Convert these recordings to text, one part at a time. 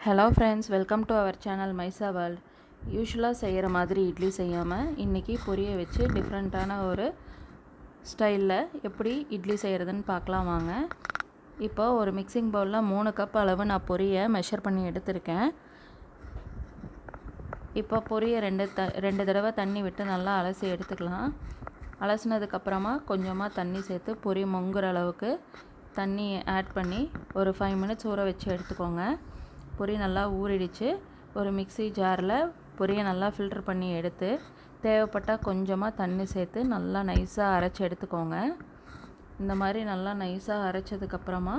Hello friends, welcome to our channel Maisa world. யூஸ்வலாக செய்கிற மாதிரி இட்லி செய்யாமல் இன்றைக்கி பொரியை வச்சு டிஃப்ரெண்ட்டான ஒரு ஸ்டைலில் எப்படி இட்லி செய்கிறதுன்னு பார்க்கலாம் வாங்க. இப்போ ஒரு மிக்சிங் பவுலில் 3 கப் அளவு நான் பொரியை மெஷர் பண்ணி எடுத்திருக்கேன். இப்போ பொரியை ரெண்டு தடவை தண்ணி விட்டு நல்லா அலசி எடுத்துக்கலாம். அலசினதுக்கப்புறமா கொஞ்சமாக தண்ணி சேர்த்து பொரி முங்குற அளவுக்கு தண்ணி ஆட் பண்ணி ஒரு 5 மினிட்ஸ் ஊற வச்சு எடுத்துக்கோங்க. பொரி நல்லா ஊறிடுச்சு. ஒரு மிக்ஸி ஜாரில் பொரியை நல்லா ஃபில்டர் பண்ணி எடுத்து தேவைப்பட்டால் கொஞ்சமாக தண்ணி சேர்த்து நல்லா நைஸாக அரைச்சி எடுத்துக்கோங்க. இந்த மாதிரி நல்லா நைஸாக அரைச்சதுக்கப்புறமா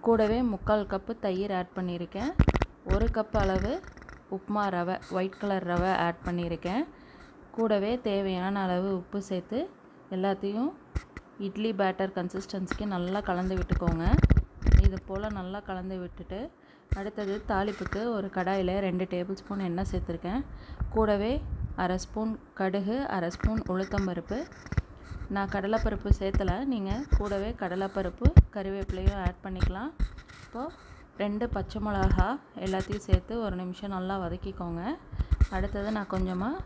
கூடவே 3/4 கப்பு தயிர் ஆட் பண்ணியிருக்கேன். 1 கப் அளவு உப்புமா ரவை, ஒயிட் கலர் ரவை ஆட் பண்ணியிருக்கேன். கூடவே தேவையான அளவு உப்பு சேர்த்து எல்லாத்தையும் இட்லி பேட்டர் கன்சிஸ்டன்சிக்கு நல்லா கலந்து விட்டுக்கோங்க. இது போல் நல்லா கலந்து விட்டுட்டு அடுத்தது தாளிப்புக்கு ஒரு கடாயில் 2 டேபிள் ஸ்பூன் எண்ணெய் சேர்த்துருக்கேன். கூடவே 1/2 ஸ்பூன் கடுகு, 1/2 ஸ்பூன் உளுத்தம்பருப்பு. நான் கடலைப்பருப்பு சேர்த்தலை, நீங்கள் கூடவே கடலைப்பருப்பு கறிவேப்பிலையும் ஆட் பண்ணிக்கலாம். இப்போது 2 பச்சை மிளகா எல்லாத்தையும் சேர்த்து ஒரு நிமிஷம் நல்லா வதக்கிக்கோங்க. அடுத்தது நான் கொஞ்சமாக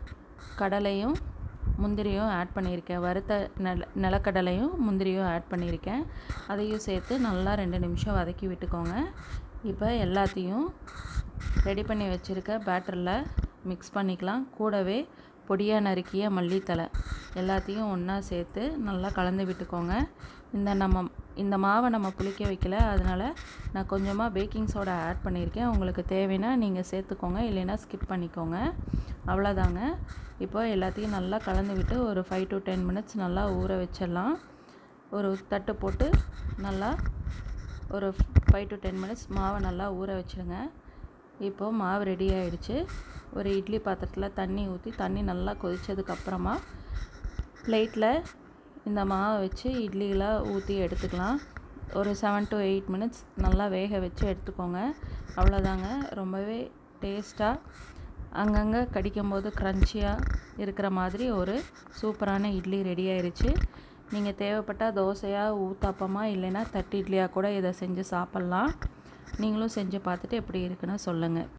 கடலையும் முந்திரியும் ஆட் பண்ணியிருக்கேன். வறுத்த நிலக்கடலையும் முந்திரியும் ஆட் பண்ணியிருக்கேன். அதையும் சேர்த்து நல்லா 2 நிமிஷம் வதக்கி விட்டுக்கோங்க. இப்போ எல்லாத்தையும் ரெடி பண்ணி வச்சுருக்க பேட்டரில் மிக்ஸ் பண்ணிக்கலாம். கூடவே பொடியாக நறுக்கிய மல்லித்தழை எல்லாத்தையும் ஒன்றா சேர்த்து நல்லா கலந்து விட்டுக்கோங்க. இந்த மாவை நம்ம புளிக்க வைக்கல, அதனால் நான் கொஞ்சமாக பேக்கிங் சோடா ஆட் பண்ணியிருக்கேன். உங்களுக்கு தேவைன்னா நீங்கள் சேர்த்துக்கோங்க, இல்லைன்னா ஸ்கிப் பண்ணிக்கோங்க. அவ்வளோதாங்க. இப்போ எல்லாத்தையும் நல்லா கலந்து விட்டு ஒரு 5 to 10 மினிட்ஸ் நல்லா ஊற வச்சிடலாம். ஒரு தட்டு போட்டு நல்லா ஒரு 5 to 10 மினிட்ஸ் மாவை நல்லா ஊற வச்சுருங்க. இப்போது மாவு ரெடி ஆகிடுச்சு. ஒரு இட்லி பாத்திரத்தில் தண்ணி ஊற்றி தண்ணி நல்லா கொதித்ததுக்கப்புறமா பிளேட்டில் இந்த மாவை வச்சு இட்லிகளாக ஊற்றி எடுத்துக்கலாம். ஒரு 7 to 8 மினிட்ஸ் நல்லா வேக வச்சு எடுத்துக்கோங்க. அவ்வளோதாங்க. ரொம்பவே டேஸ்ட்டாக அங்கங்கே கடிக்கும்போது க்ரன்ச்சியாக இருக்கிற மாதிரி ஒரு சூப்பரான இட்லி ரெடி ஆயிடுச்சு. நீங்கள் தேவைப்பட்டால் தோசையாக, ஊத்தாப்பமாக, இல்லைன்னா தட்டு இட்லியாக கூட இதை செஞ்சு சாப்பிட்லாம். நீங்களும் செஞ்சு பார்த்துட்டு எப்படி இருக்குன்னு சொல்லுங்கள்.